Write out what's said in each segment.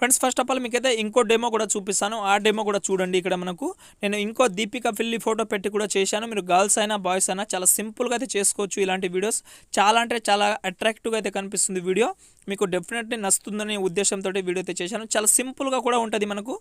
Friends first of all మీకైతే ఇంకో demo కూడా చూపిస్తాను. ఆ డెమో కూడా చూడండి. ఇక్కడ మనకు నేను ఇంకో దీపిక పిల్లి ఫోటో పెట్టి కూడా చేశాను. మీరు గర్ల్స్ అయినా బాయ్స్ అయినా చాలా సింపుల్గా అయితే చేసుకోవచ్చు ఇలాంటి వీడియోస్. చాలా అంటే చాలా అట్రాక్టివ్గా అయితే కనిపిస్తుంది వీడియో. మీకు డెఫినెట్లీ నచ్చుతుందనే ఉద్దేశంతో వీడియో అయితే చేశాను. చాలా సింపుల్గా కూడా ఉంటుంది. మనకు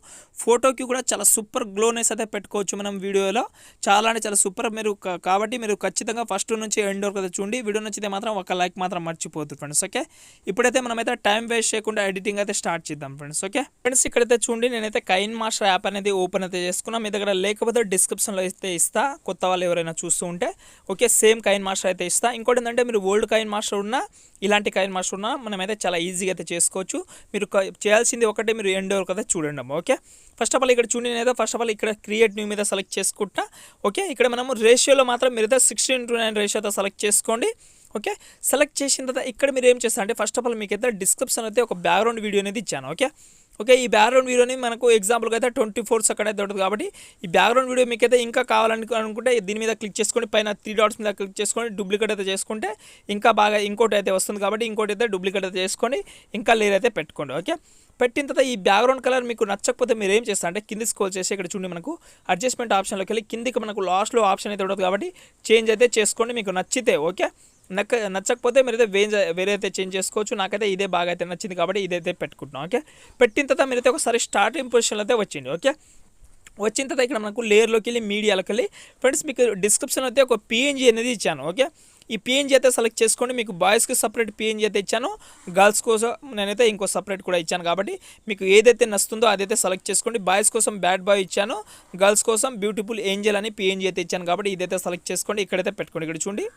ఫోటోకి కూడా చాలా సూపర్ గ్లోనెస్ అయితే పెట్టుకోవచ్చు మనం వీడియోలో. చాలా అంటే చాలా సూపర్. మీరు కాబట్టి మీరు ఖచ్చితంగా ఫస్ట్ నుంచి ఎండ్ వరకు అయితే చూడండి. వీడియో నచ్చితే మాత్రం ఒక లైక్ మాత్రం మర్చిపోతుంది ఫ్రెండ్స్. ఓకే, ఇప్పుడైతే మనమైతే టైం వేస్ట్ చేయకుండా ఎడిటింగ్ అయితే స్టార్ట్ చేద్దాం ఫ్రెండ్స్. ఓకే ఫ్రెండ్స్, ఇక్కడైతే చూడండి నేనైతే కైన్ మాస్టర్ యాప్ అనేది ఓపెన్ అయితే చేసుకున్నాను. మీ దగ్గర లేకపోతే డిస్క్రిప్షన్లో అయితే ఇస్తా, కొత్త వాళ్ళు ఎవరైనా చూస్తూ ఉంటే. ఓకే, సేమ్ కైన్ మాస్టర్ అయితే ఇస్తా. ఇంకోటి ఏంటంటే మీరు ఓల్డ్ కైన్ మాస్టర్ ఉన్నా ఇలాంటి కైన్ మాస్టర్ ఉన్నా మనమైతే చాలా ఈజీగా అయితే చేసుకోవచ్చు. మీరు చేయాల్సింది ఒకటే, మీరు ఎండ్ వరకు అయితే చూడండి. ఓకే, ఫస్ట్ ఆఫ్ ఆల్ ఇక్కడ చూడండి నేనైతే ఫస్ట్ ఆఫ్ ఆల్ ఇక్కడ క్రియేట్ న్యూ మీద సెలెక్ట్ చేసుకుంటా. ఓకే, ఇక్కడ మనము రేషియోలో మాత్రం మీరైతే 16:9 రేషియోతో సెలెక్ట్ చేసుకోండి. ఓకే, సెలెక్ట్ చేసిన తర్వాత ఇక్కడ మీరు ఏం చేస్తారంటే ఫస్ట్ ఆఫ్ ఆల్ మీకైతే డిస్క్రిప్షన్ అయితే ఒక బ్యాక్గ్రౌండ్ వీడియో అనేది ఇచ్చాను. ఓకే, ఈ బ్యాక్గ్రౌండ్ వీడియోని మనకు ఎగ్జాంపుల్గా అయితే 24 సెకండ్ అయితే ఉంటుంది. కాబట్టి ఈ బ్యాక్గ్రౌండ్ వీడియో మీకైతే ఇంకా కావాలనుకుంటే దీని మీద క్లిక్ చేసుకొని పైన 3 డాట్స్ మీద క్లిక్ చేసుకొని డూప్లికేట్ అయితే చేసుకుంటే ఇంకా బాగా ఇంకోటి అయితే వస్తుంది. కాబట్టి ఇంకోటి అయితే డూప్లికేట్ అయితే చేసుకొని ఇంకా లేయర్ అయితే పెట్టుకోండి. ఓకే, పెట్టిన తర్వాత ఈ బ్యాక్గ్రౌండ్ కలర్ మీకు నచ్చకపోతే మీరు ఏం చేస్తారంటే కింది స్క్రోల్ చేసి ఇక్కడ చూడండి మనకు అడ్జస్ట్మెంట్ ఆప్షన్లోకి వెళ్ళి కిందికి మనకు లాస్ట్లో ఆప్షన్ అయితే ఉంటుంది. కాబట్టి చేంజ్ అయితే చేసుకోండి మీకు నచ్చితే. ఓకే, నచ్చకపోతే మీరైతే వేరే అయితే చేంజ్ చేసుకోవచ్చు. నాకైతే ఇదే బాగా అయితే నచ్చింది కాబట్టి ఇదైతే పెట్టుకుంటున్నాం. ఓకే, పెట్టిన తర్వాత మీరైతే ఒకసారి స్టార్టింగ్ పొజిషన్లో అయితే వచ్చింది. ఓకే, వచ్చిన తర్వాత ఇక్కడ మనకు లేయర్లోకి వెళ్ళి మీడియాలోకి వెళ్ళి ఫ్రెండ్స్ మీకు డిస్క్రిప్షన్ అయితే ఒక పిఎన్జీ అనేది ఇచ్చాను. ఓకే, ఈ పిఎన్జీ అయితే సెలెక్ట్ చేసుకోండి. మీకు బాయ్స్కి సపరేట్ పిఎన్జీ అయితే ఇచ్చాను, గర్ల్స్ కోసం నేనైతే ఇంకో సపరేట్ కూడా ఇచ్చాను. కాబట్టి మీకు ఏదైతే నచ్చుతుందో అదైతే సెలెక్ట్ చేసుకోండి. బాయ్స్ కోసం బ్యాడ్ బాయ్ ఇచ్చాను, గర్ల్స్ కోసం బ్యూటిఫుల్ ఏంజల్ అని పిఎన్జీ అయితే ఇచ్చాను. కాబట్టి ఇదైతే సెలెక్ట్ చేసుకోండి. ఇక్కడైతే పెట్టుకోండి. ఇక్కడ చూడండి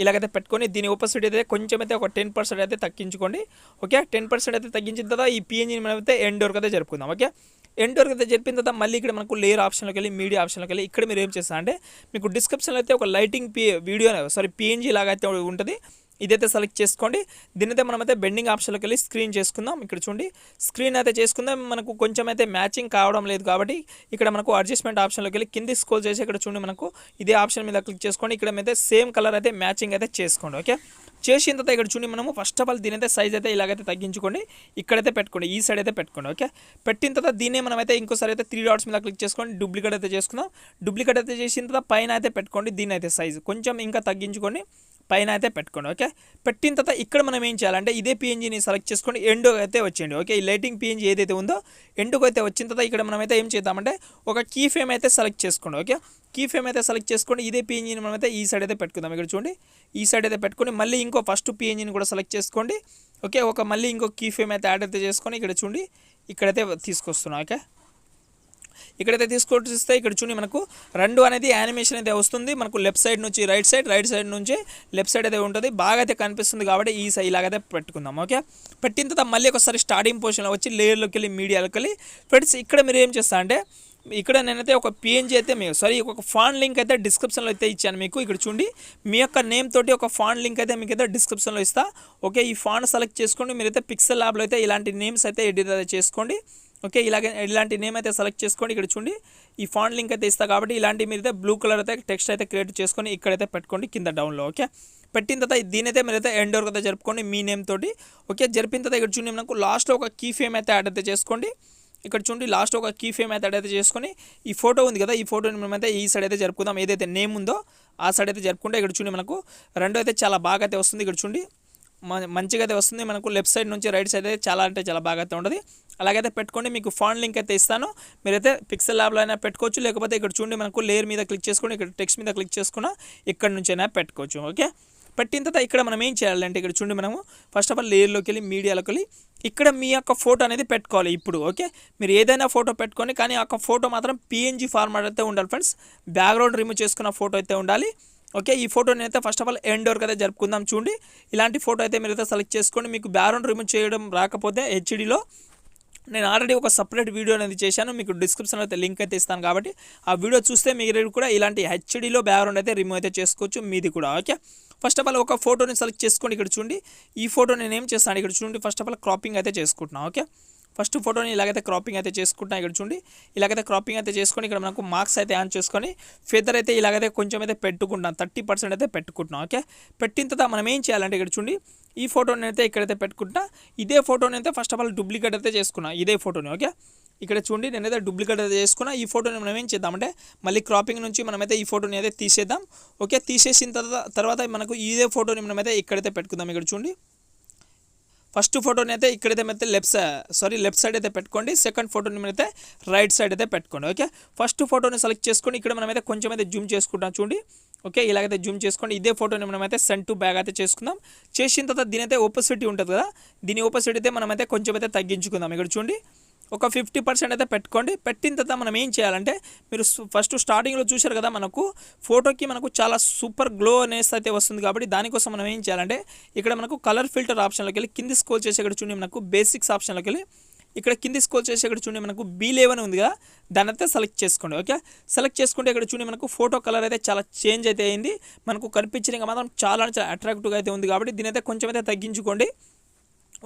ఇలాగైతే పెట్టుకొని దీని ఓపసిటీ అయితే కొంచెం అయితే ఒక 10% అయితే తగ్గించుకోండి. ఓకే, 10% అయితే తగ్గించిన తర్వాత ఈ పిఎన్జీని మనం అయితే ఎండ్ వరకు అయితే జరుపుకుందాం. ఓకే, ఎండ్ వరకు అయితే జరిపిన తర్వాత మళ్ళీ ఇక్కడ మనకు లేయర్ ఆప్షన్లోకి వెళ్ళి మీడియా ఆప్షన్లోకి వెళ్ళి ఇక్కడ మీరు ఏం చేస్తారంటే మీకు డిస్క్రిప్షన్లో అయితే ఒక లైటింగ్ పిఎన్జీ లాగా అయితే ఉంటుంది. ఇదైతే సెలెక్ట్ చేసుకోండి. దీనైతే మనమైతే బెండింగ్ ఆప్షన్లోకి వెళ్ళి స్క్రీన్ చేసుకుందాం. ఇక్కడ చూడండి స్క్రీన్ అయితే చేసుకుందాం. మనకు కొంచెం అయితే మ్యాచింగ్ కావడం లేదు కాబట్టి ఇక్కడ మనకు అడ్జస్ట్మెంట్ ఆప్షన్లోకి వెళ్ళి కింది స్క్రోల్ చేసి ఇక్కడ చూడండి మనకు ఇదే ఆప్షన్ మీద క్లిక్ చేసుకోండి. ఇక్కడ అయితే సేమ్ కలర్ అయితే మ్యాచింగ్ అయితే చేసుకోండి. ఓకే, చేసిన తర్వాత ఇక్కడ చూడండి మనము ఫస్ట్ ఆఫ్ ఆల్ దీనైతే సైజ్ అయితే ఇలాగైతే తగ్గించుకోండి. ఇక్కడైతే పెట్టుకోండి, ఈ సైడ్ అయితే పెట్టుకోండి. ఓకే, పెట్టిన తర్వాత దీన్నే మనమైతే ఇంకోసారి అయితే 3 డాట్స్ మీద క్లిక్ చేసుకొని డూప్లికేట్ అయితే చేసుకుందాం. డూప్లికేట్ అయితే చేసిన తర్వాత పైన అయితే పెట్టుకోండి. దీని అయితే సైజ్ కొంచెం ఇంకా తగ్గించుకొని పైన అయితే పెట్టుకోండి. ఓకే, పెట్టిన తర్వాత ఇక్కడ మనం ఏం చేయాలంటే ఇదే పిఎన్జీని సెలెక్ట్ చేసుకొని ఎండ్ అయితే వచ్చేయండి. ఓకే, ఈ లైటింగ్ పిఎన్జీ ఏదైతే ఉందో ఎండ్కి అయితే వచ్చిన తర్వాత ఇక్కడ మనమైతే ఏం చేద్దామంటే ఒక కీ ఫ్రేమ్ అయితే సెలెక్ట్ చేసుకోండి. ఓకే, కీ ఫ్రేమ్ అయితే సెలెక్ట్ చేసుకొని ఇదే పిఎన్జీని మనమైతే ఈ సైడ్ అయితే పెట్టుకుందాం. ఇక్కడ చూడండి ఈ సైడ్ అయితే పెట్టుకొని మళ్ళీ ఇంకో ఫస్ట్ పిఎన్జీని కూడా సెలెక్ట్ చేసుకోండి. ఓకే, మళ్ళీ ఇంకో కీ ఫ్రేమ్ అయితే యాడ్ అయితే చేసుకొని ఇక్కడ చూడండి ఇక్కడైతే తీసుకొస్తున్నాం. ఓకే, ఇక్కడైతే తీసుకొస్తే ఇక్కడ చూడండి మనకు 2 అనేది యానిమేషన్ అయితే వస్తుంది. మనకు లెఫ్ట్ సైడ్ నుంచి రైట్ సైడ్ నుంచి లెఫ్ట్ సైడ్ అయితే ఉంటుంది. బాగా అయితే కనిపిస్తుంది కాబట్టి ఈ సైడ్ ఇలాగైతే పెట్టుకుందాం. ఓకే, పెట్టిన తర్వాత మళ్ళీ ఒకసారి స్టార్టింగ్ పొజిషన్లో వచ్చి లేయర్లోకి వెళ్ళి మీడియాలోకి వెళ్ళి ఫ్రెండ్స్ ఇక్కడ మీరు ఏం చేస్తా అంటే ఇక్కడ నేనైతే ఒక పిఎన్జీ అయితే ఒక ఫాంట్ లింక్ అయితే డిస్క్రిప్షన్లో అయితే ఇచ్చాను మీకు. ఇక్కడ చూడండి మీ యొక్క నేమ్ తోటి ఒక ఫాంట్ లింక్ అయితే మీకు అయితే డిస్క్రిప్షన్లో ఇస్తా. ఓకే, ఈ ఫాంట్ సెలెక్ట్ చేసుకోండి. మీరైతే పిక్సెల్ ల్యాబ్లో అయితే ఇలాంటి నేమ్స్ అయితే ఎడిట్ అయితే చేసుకోండి. ఓకే, ఇలాంటి నేమ్ అయితే సెలెక్ట్ చేసుకోండి. ఇక్కడ చూడండి ఈ ఫాంట్ లింక్ అయితే ఇస్తా కాబట్టి ఇలాంటి మీరైతే బ్లూ కలర్ అయితే టెక్స్ట్ అయితే క్రియేట్ చేసుకొని ఇక్కడైతే పెట్టుకోండి కింద డౌన్లో. ఓకే, పెట్టిన తర్వాత దీనైతే మీరైతే ఎండ్ వరకు అయితే జరుపుకోండి మీ నేమ్ తోటి. ఓకే, జరిపిన తర్వాత ఇక్కడ చూడండి మనకు లాస్ట్లో ఒక కీ ఫ్రేమ్ అయితే యాడ్ అయితే చేసుకోండి. ఇక్కడ చూడండి లాస్ట్ ఒక కీ ఫ్రేమ్ అయితే యాడ్ అయితే చేసుకొని ఈ ఫోటో ఉంది కదా, ఈ ఫోటోని మనమైతే ఈ సైడ్ అయితే జరుపుకుందాం. ఏదైతే నేమ్ ఉందో ఆ సైడ్ అయితే జరుపుకుంటే ఇక్కడ చూడండి మనకు 2 అయితే చాలా బాగా అయితే వస్తుంది. ఇక్కడ చూడండి మంచిగా అయితే వస్తుంది. మనకు లెఫ్ట్ సైడ్ నుంచి రైట్ సైడ్ అయితే చాలా అంటే చాలా బాగా అయితే ఉంటుంది. అలాగైతే పెట్టుకోండి. మీకు ఫాంట్ లింక్ అయితే ఇస్తాను. మీరైతే పిక్సెల్ ల్యాబ్లో అయినా పెట్టుకోవచ్చు, లేకపోతే ఇక్కడ చూడండి మనకు లేయర్ మీద క్లిక్ చేసుకొని ఇక్కడ టెక్స్ట్ మీద క్లిక్ చేసుకున్నా ఇక్కడ నుంచి అయినా పెట్టుకోవచ్చు. ఓకే, పెట్టిన తర్వాత ఇక్కడ మనం ఏం చేయాలంటే ఇక్కడ చూడండి మనము ఫస్ట్ ఆఫ్ ఆల్ లేయర్లోకి వెళ్ళి మీడియాలోకి వెళ్ళి ఇక్కడ మీ యొక్క ఫోటో అనేది పెట్టుకోవాలి. ఇప్పుడు ఓకే, మీరు ఏదైనా ఫోటో పెట్టుకొని కానీ ఆ ఫోటో మాత్రం పిఎన్జీ ఫార్మాట్ అయితే ఉండాలి ఫ్రెండ్స్. బ్యాక్గ్రౌండ్ రిమూవ్ చేసుకున్న ఫోటో అయితే ఉండాలి. ఓకే, ఈ ఫోటోని అయితే ఫస్ట్ ఆఫ్ ఆల్ ఎండ్ వరకు అయితే జరుపుకుందాం. చూడండి ఇలాంటి ఫోటో అయితే మీరైతే సెలెక్ట్ చేసుకోండి. మీకు బ్యాక్గ్రౌండ్ రిమూవ్ చేయడం రాకపోతే హెచ్డీలో నేను ఆల్రెడీ ఒక సపరేట్ వీడియో అనేది చేశాను. మీకు డిస్క్రిప్షన్లో అయితే లింక్ అయితే ఇస్తాను కాబట్టి ఆ వీడియో చూస్తే మీరు కూడా ఇలాంటి హెచ్డీలో బ్యాక్గ్రౌండ్ అయితే రిమూవ్ అయితే చేసుకోవచ్చు మీది కూడా. ఓకే, ఫస్ట్ ఆఫ్ ఆల్ ఒక ఫోటోని సెలెక్ట్ చేసుకోండి. ఇక్కడ చూడండి ఈ ఫోటో నేను ఏం చేస్తాను ఇక్కడ చూడండి ఫస్ట్ ఆఫ్ ఆల్ క్రాపింగ్ అయితే చేసుకుంటున్నాను. ఓకే, ఫస్ట్ ఫోటోని ఇలాగైతే క్రాపింగ్ అయితే చేసుకుంటాం. ఇక్కడ చూడండి ఇలాగైతే క్రాపింగ్ అయితే చేసుకొని ఇక్కడ మనకు మార్క్స్ అయితే ఆన్ చేసుకొని ఫెదర్ అయితే ఇలాగైతే కొంచెం అయితే పెట్టుకుంటాం, 30% అయితే పెట్టుకుంటున్నాం. ఓకే, పెట్టిన తర్వాత మనం ఏం చేయాలంటే ఇక్కడ చూడండి ఈ ఫోటోని అయితే ఇక్కడైతే పెట్టుకుంటా. ఇదే ఫోటోని అయితే ఫస్ట్ ఆఫ్ ఆల్ డూప్లికేట్ అయితే చేసుకున్నా, ఇదే ఫోటోని. ఓకే, ఇక్కడ చూడండి నేనైతే డూప్లికేట్ అయితే చేసుకున్నా. ఈ ఫోటోని మనం ఏం చేద్దామంటే మళ్ళీ క్రాపింగ్ నుంచి మనమైతే ఈ ఫోటోని అయితే తీసేద్దాం. ఓకే, తీసేసిన తర్వాత మనకు ఇదే ఫోటోని మనమైతే ఇక్కడైతే పెట్టుకుందాం. ఇక్కడ చూడండి ఫస్ట్ ఫోటోని అయితే ఇక్కడైతే అయితే లెఫ్ట్ సైడ్ అయితే పెట్టుకోండి. సెకండ్ ఫోటోని అయితే రైట్ సైడ్ అయితే పెట్టుకోండి. ఓకే, ఫస్ట్ ఫోటోని సెలెక్ట్ చేసుకొని ఇక్కడ మనమైతే కొంచెం అయితే జూమ్ చేసుకుంటాం. చూడండి ఓకే, ఇలాగైతే జూమ్ చేసుకోండి. ఇదే ఫోటోని మనమైతే సెంట్ టు బ్యాక్ అయితే చేసుకుందాం. చేసిన తర్వాత దీని అయితే ఓపోసిటీ ఉంటుంది కదా, దీని ఓపోసిటీ అయితే మనమైతే కొంచెం అయితే తగ్గించుకుందాం. ఇక్కడ చూడండి ఒక 50% అయితే పెట్టుకోండి. పెట్టిన తర్వాత మనం ఏం చేయాలంటే మీరు ఫస్ట్ స్టార్టింగ్లో చూశారు కదా, మనకు ఫోటోకి మనకు చాలా సూపర్ గ్లో అనేసి అయితే వస్తుంది. కాబట్టి దానికోసం మనం ఏం చేయాలంటే ఇక్కడ మనకు కలర్ ఫిల్టర్ ఆప్షన్లోకి వెళ్ళి కింది స్క్రోల్ చేసి ఇక్కడ చూడండి మనకు బేసిక్స్ ఆప్షన్లోకి వెళ్ళి ఇక్కడ కింది స్క్రోల్ చేసి ఇక్కడ చూడండి మనకు B11 ఉంది కదా, దాన్ని అయితే సెలెక్ట్ చేసుకోండి. ఓకే, సెలెక్ట్ చేసుకుంటే ఇక్కడ చూడండి మనకు ఫోటో కలర్ అయితే చాలా చేంజ్ అయితే అయింది. మనకు కనిపించడానికి మాత్రం చాలా అట్రాక్టివ్గా అయితే ఉంది. కాబట్టి దీని అయితే కొంచెం అయితే తగ్గించుకోండి,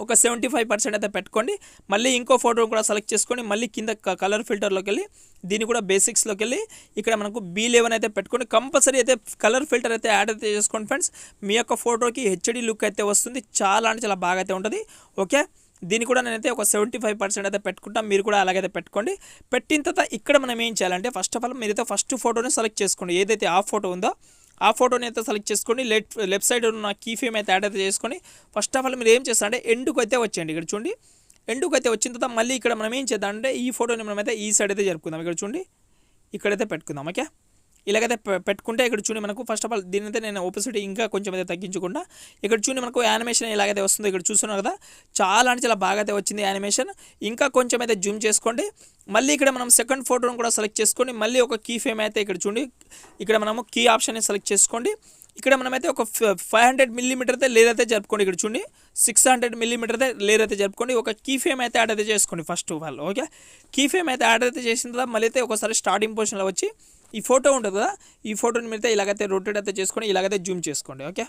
ఒక 75% అయితే పెట్టుకోండి. మళ్ళీ ఇంకో ఫోటో కూడా సెలెక్ట్ చేసుకొని మళ్ళీ కింద కలర్ ఫిల్టర్లోకి వెళ్ళి దీన్ని కూడా బేసిక్స్లోకి వెళ్ళి ఇక్కడ మనకు B11 అయితే పెట్టుకోండి. కంపల్సరీ అయితే కలర్ ఫిల్టర్ అయితే యాడ్ అయితే చేసుకోండి ఫ్రెండ్స్. మీ యొక్క ఫోటోకి HD లుక్ అయితే వస్తుంది, చాలా అంటే చాలా బాగా అయితే ఉంటుంది. ఓకే, దీన్ని కూడా నేనైతే ఒక 75% అయితే పెట్టుకుంటాం. మీరు కూడా అలాగైతే పెట్టుకోండి. పెట్టిన తర్వాత ఇక్కడ మనం ఏం చేయాలంటే ఫస్ట్ ఆఫ్ ఆల్ మీరైతే ఫస్ట్ ఫోటోని సెలెక్ట్ చేసుకోండి. ఏదైతే ఆ ఫోటో ఉందో ఆ ఫోటోని అయితే సెలెక్ట్ చేసుకోండి. లెఫ్ట్ సైడ్ ఉన్న కీ ఫ్రేమ్ అయితే యాడ్ అయితే చేసుకొని ఫస్ట్ ఆఫ్ ఆల్ మీరు ఏం చేస్తారంటే ఎండుకు అయితే వచ్చేయండి. ఇక్కడ చూడండి ఎండుకు అయితే వచ్చిన తర్వాత మళ్ళీ ఇక్కడ మనం ఏం చేద్దామంటే ఈ ఫోటోని మనమైతే ఈ సైడ్ అయితే జరుపుకుందాం. ఇక్కడ చూడండి ఇక్కడైతే పెట్టుకుందాం. ఓకే, ఇలాగైతే పెట్టుకుంటే ఇక్కడ చూడండి మనకు ఫస్ట్ ఆఫ్ ఆల్ దీని అయితే నేను ఓపోసిటీ ఇంకా కొంచెం అయితే తగ్గించకుండా ఇక్కడ చూడండి మనకు యానిమేషన్ ఎలాగైతే వస్తుందో ఇక్కడ చూస్తున్నారు కదా, చాలా అంటే చాలా బాగా అయితే వచ్చింది యానిమేషన్. ఇంకా కొంచెం అయితే జూమ్ చేసుకోండి. మళ్ళీ ఇక్కడ మనం సెకండ్ ఫోటోను కూడా సెలెక్ట్ చేసుకొని మళ్ళీ ఒక కీ ఫ్రేమ్ అయితే ఇక్కడ చూడండి ఇక్కడ మనము కీ ఆప్షన్ని సెలెక్ట్ చేసుకోండి. ఇక్కడ మనమైతే ఒక 500 మిల్లీమీటర్ అయితే లేయర్ అయితే జరుపుకోండి. ఇక్కడ చూడండి 600 మిల్లీమీటర్ అయితే లేయర్ అయితే జరుపుకోండి. ఒక కీ ఫ్రేమ్ అయితే యాడ్ అయితే చేసుకోండి first of all. Okay, key frame అయితే యాడ్ అయితే చేసిన తర్వాత మళ్ళీ అయితే ఒకసారి స్టార్టింగ్ పొజిషన్లో వచ్చి ఈ ఫోటో ఉంటుంది కదా, ఈ ఫోటోని మీరైతే ఇలాగైతే రొటేట్ అయితే చేసుకొని ఇలాగైతే జూమ్ చేసుకోండి. ఓకే,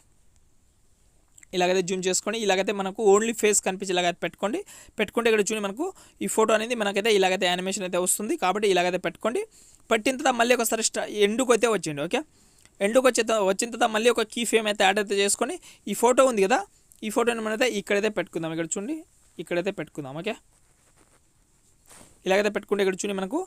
ఇలాగైతే జూమ్ చేసుకొని ఇలాగైతే మనకు ఓన్లీ ఫేస్ కనిపించి ఇలాగైతే పెట్టుకోండి. పెట్టుకుంటే ఇక్కడ చూడండి మనకు ఈ ఫోటో అనేది మనకైతే ఇలాగైతే యానిమేషన్ అయితే వస్తుంది. కాబట్టి ఇలాగైతే పెట్టుకోండి. పెట్టిన తర్వాత మళ్ళీ ఒకసారి ఎండుకు అయితే వచ్చేయండి. ఓకే, ఎండుకు వచ్చిన తర్వాత మళ్ళీ ఒక కీ ఫ్రేమ్ అయితే యాడ్ అయితే చేసుకొని ఈ ఫోటో ఉంది కదా, ఈ ఫోటోని మనమైతే ఇక్కడైతే పెట్టుకుందాం. ఇక్కడ చూడండి ఇక్కడైతే పెట్టుకుందాం. ఓకే, ఇలాగైతే పెట్టుకుంటే ఇక్కడ చూడండి మనకు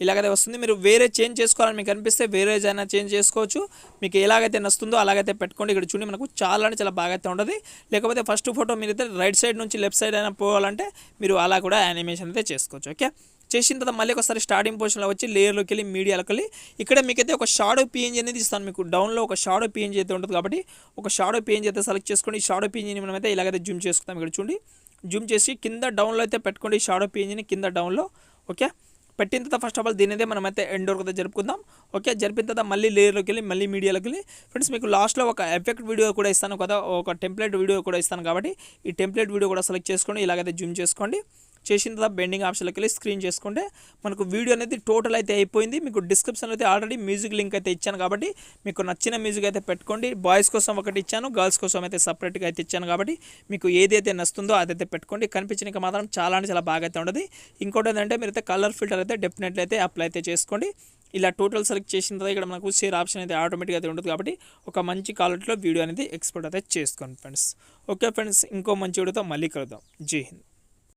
ఇలాగైతే వస్తుంది. మీరు వేరే చేంజ్ చేసుకోవాలని మీకు అనిపిస్తే వేరే అయినా చేంజ్ చేసుకోవచ్చు. మీకు ఎలాగైతే నస్తుందో అలాగైతే పెట్టుకోండి. ఇక్కడ చూడండి మనకు చాలా అంటే చాలా బాగా అయితే ఉంటుంది. లేకపోతే ఫస్ట్ ఫోటో మీరైతే రైట్ సైడ్ నుంచి లెఫ్ట్ సైడ్ అయినా పోవాలంటే మీరు అలా కూడా యానిమేషన్ అయితే చేసుకోవచ్చు. ఓకే, చేసిన తర్వాత మళ్ళీ ఒకసారి స్టార్టింగ్ పొజిషన్లో వచ్చి లేయర్లోకి వెళ్ళి మీడియాలోకి వెళ్ళి ఇక్కడ మీకైతే ఒక షాడో PNG అనేది ఇస్తాను. మీకు డౌన్లో ఒక షాడో PNG అయితే ఉంటుంది. కాబట్టి ఒక షాడో PNG అయితే సెలెక్ట్ చేసుకొని ఈ షాడో PNGని మనమైతే ఇలాగైతే జూమ్ చేసుకుందాం. ఇక్కడ చూడండి జూమ్ చేసి కింద డౌన్లో అయితే పెట్టుకోండి ఈ షాడో PNGని కింద డౌన్లో. ఓకే, పెట్టిన తర్వాత ఫస్ట్ ఆఫ్ ఆల్ దీని అయితే మనమైతే ఎండ్ వరకు అయితే జరుపుకుందాం. ఓకే, జరిపిన తర్వాత మళ్ళీ లేయర్లోకి వెళ్ళి మళ్ళీ మీడియాలోకి వెళ్ళి ఫ్రెండ్స్ మీకు లాస్ట్లో ఒక ఎఫెక్ట్ వీడియో కూడా ఇస్తాను కదా, ఒక టెంప్లెట్ వీడియో కూడా ఇస్తాను. కాబట్టి ఈ టెంప్లెట్ వీడియో కూడా సెలెక్ట్ చేసుకోండి. ఇలాగైతే జూమ్ చేసుకోండి. చేసిన తర్వాత బెండింగ్ ఆప్షన్లోకి వెళ్ళి స్క్రీన్ చేసుకుంటే మనకు వీడియో అనేది టోటల్ అయితే అయిపోయింది. మీకు డిస్క్రిప్షన్లో అయితే ఆల్రెడీ మ్యూజిక్ లింక్ అయితే ఇచ్చాను. కాబట్టి మీకు నచ్చిన మ్యూజిక్ అయితే పెట్టుకోండి. బాయ్స్ కోసం ఒకటి ఇచ్చాను, గర్ల్స్ కోసం అయితే సపరేట్గా అయితే ఇచ్చాను. కాబట్టి మీకు ఏదైతే నస్తుందో అదైతే పెట్టుకోండి. కనిపించడానికి మాత్రం చాలా అంటే చాలా బాగా అయితే ఉండదు. ఇంకోటి ఏంటంటే మీరైతే కలర్ ఫిల్టర్ అయితే డెఫినెట్లీ అయితే అప్లై అయితే చేసుకోండి. ఇలా టోటల్ సెలెక్ట్ చేసిన తర్వాత ఇక్కడ మనకు షేర్ ఆప్షన్ అయితే ఆటోమేటిక్గా అయితే ఉంటుంది. కాబట్టి ఒక మంచి క్వాలిటీలో వీడియో అనేది ఎక్స్పోర్ట్ అయితే చేసుకోండి ఫ్రెండ్స్. ఓకే ఫ్రెండ్స్, ఇంకో మంచి వీడియోతో మళ్ళీ కలుద్దాం. జై హింద్.